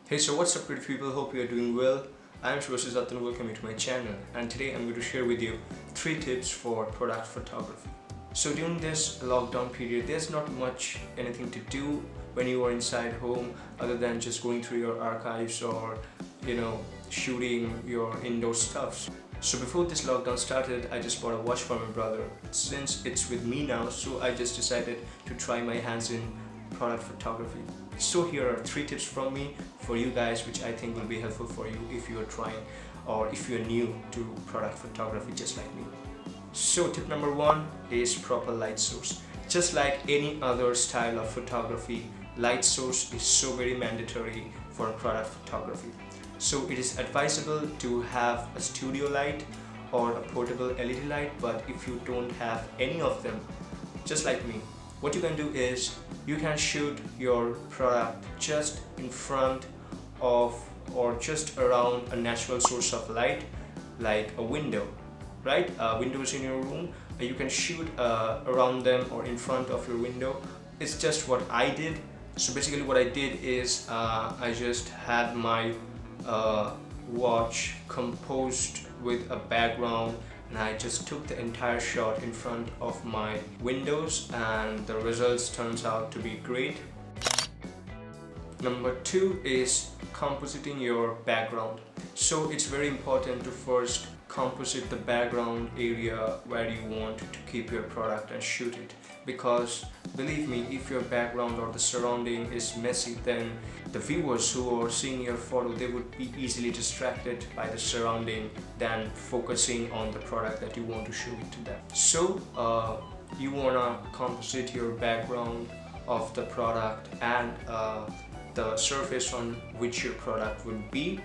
Hey, so what's up pretty people, hope you are doing well. I am SUBCSRIBE and welcome you to my channel, and today I'm going to share with you 3 tips for product photography. So during this lockdown period, there's not much anything to do when you are inside home other than just going through your archives or shooting your indoor stuffs. So before this lockdown started, I just bought a watch for my brother. Since it's with me now, so I just decided to try my hands in product photography. So here are 3 tips from me for you guys which I think will be helpful for you if you are trying or if you are new to product photography just like me. So tip number 1 is proper light source. Just like any other style of photography, light source is so very mandatory for product photography. So it is advisable to have a studio light or a portable LED light, but if you don't have any of them, just like me, what you can do is you can shoot your product just in front of or just around a natural source of light like a window, right? Windows in your room, you can shoot around them or in front of your window. It's just what I did. So basically what I did is I just had my watch composed with a background, and I just took the entire shot in front of my windows and the results turns out to be great. Number 2 is compositing your background. So it's very important to first composite the background area where you want to keep your product and shoot it, because believe me, if your background or the surrounding is messy, then the viewers who are seeing your photo, they would be easily distracted by the surrounding than focusing on the product that you want to show it to them. So you want to composite your background of the product and the surface on which your product would be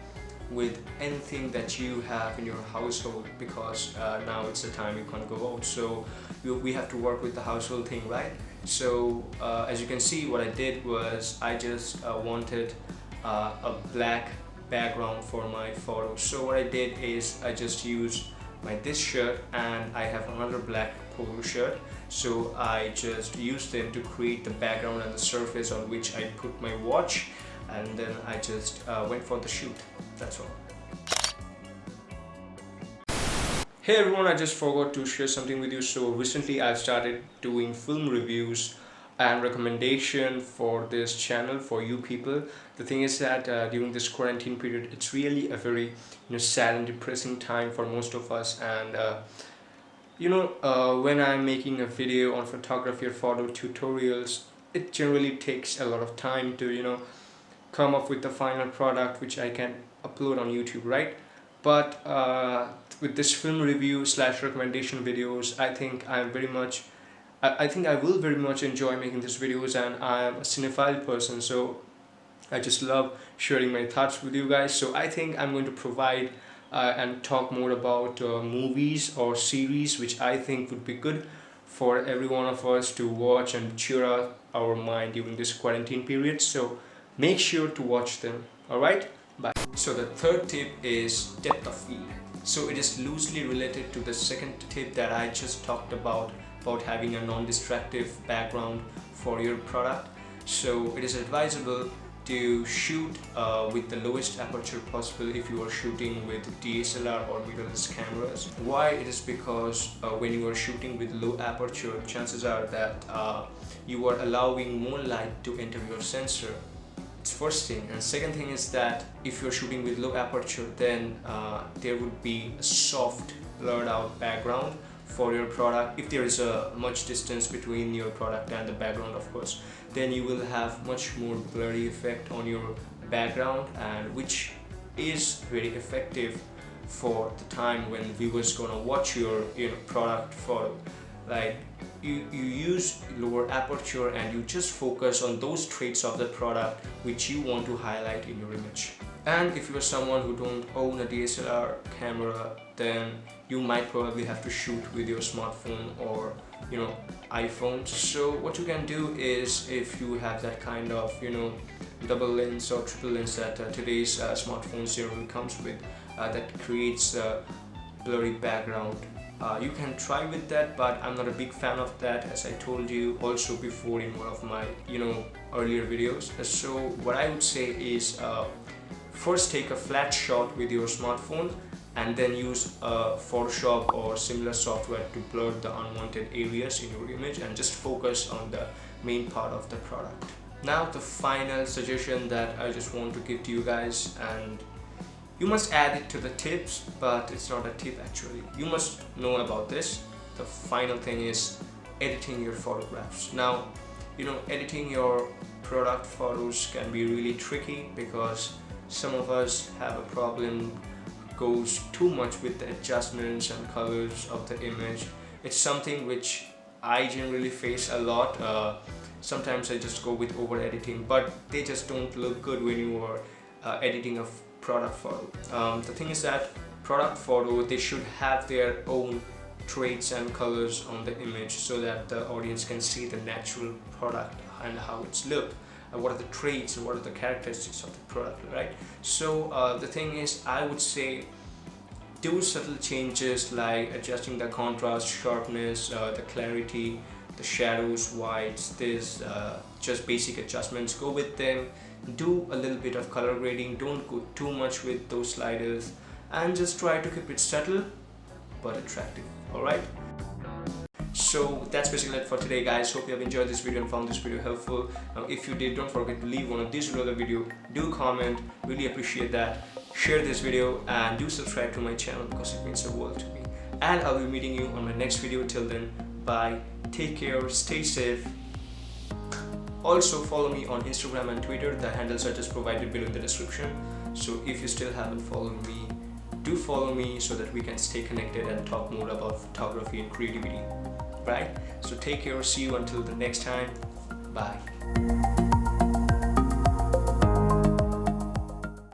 with anything that you have in your household, because now it's the time you can't go out, so we have to work with the household thing, right? So as you can see, what I did was I just wanted a black background for my photo. So what I did is I just used this shirt and I have another black polo shirt, so I just used them to create the background and the surface on which I put my watch, and then I just went for the shoot. That's all. Hey everyone, I just forgot to share something with you. So recently I've started doing film reviews and recommendation for this channel for you people. The thing is that during this quarantine period, it's really a very sad and depressing time for most of us, and when I'm making a video on photography or photo tutorials, it generally takes a lot of time to come up with the final product which I can upload on YouTube, right? But with this film review / recommendation videos, I think I will very much enjoy making these videos, and I am a cinephile person, so I just love sharing my thoughts with you guys. So I think I'm going to provide and talk more about movies or series which I think would be good for every one of us to watch and cheer up our mind during this quarantine period. So make sure to watch them. Alright, bye. So the third tip is depth of field. So it is loosely related to the second tip that I just talked about having a non-distractive background for your product. So it is advisable to shoot with the lowest aperture possible if you are shooting with DSLR or mirrorless cameras. Why? It is because when you are shooting with low aperture, chances are that you are allowing more light to enter your sensor. It's first thing. And second thing is that if you're shooting with low aperture, then there would be a soft blurred out background for your product. If there is a much distance between your product and the background, of course, then you will have much more blurry effect on your background, and which is very effective for the time when viewers gonna watch your product photo. Like you use lower aperture and you just focus on those traits of the product which you want to highlight in your image. And if you're someone who don't own a DSLR camera, then you might probably have to shoot with your smartphone or iPhone. So what you can do is, if you have that kind of double lens or triple lens that today's smartphones generally comes with, that creates a blurry background You can try with that, but I'm not a big fan of that, as I told you also before in one of my earlier videos. So what I would say is first take a flat shot with your smartphone and then use Photoshop or similar software to blur the unwanted areas in your image and just focus on the main part of the product. Now the final suggestion that I just want to give to you guys, and you must add it to the tips, but it's not a tip actually. You must know about this. The final thing is editing your photographs. Now, editing your product photos can be really tricky because some of us have a problem, goes too much with the adjustments and colors of the image. It's something which I generally face a lot. Sometimes I just go with over editing, but they just don't look good when you are editing a product photo. The thing is that product photo, they should have their own traits and colors on the image so that the audience can see the natural product and how it's looked. What are the traits and what are the characteristics of the product, right? So the thing is, I would say do subtle changes like adjusting the contrast, sharpness, the clarity, the shadows, whites. There's just basic adjustments, go with them. Do a little bit of color grading, don't go too much with those sliders, and just try to keep it subtle but attractive. Alright, so that's basically it for today, guys. Hope you have enjoyed this video and found this video helpful. Now if you did, don't forget to leave one of this or other video. Do comment, really appreciate that. Share this video and do subscribe to my channel because it means the world to me. And I'll be meeting you on my next video. Till then, bye, take care, stay safe. Also follow me on Instagram and Twitter. The handles are just provided below in the description. So if you still haven't followed me, do follow me so that we can stay connected and talk more about photography and creativity. Right? So take care, see you until the next time. Bye.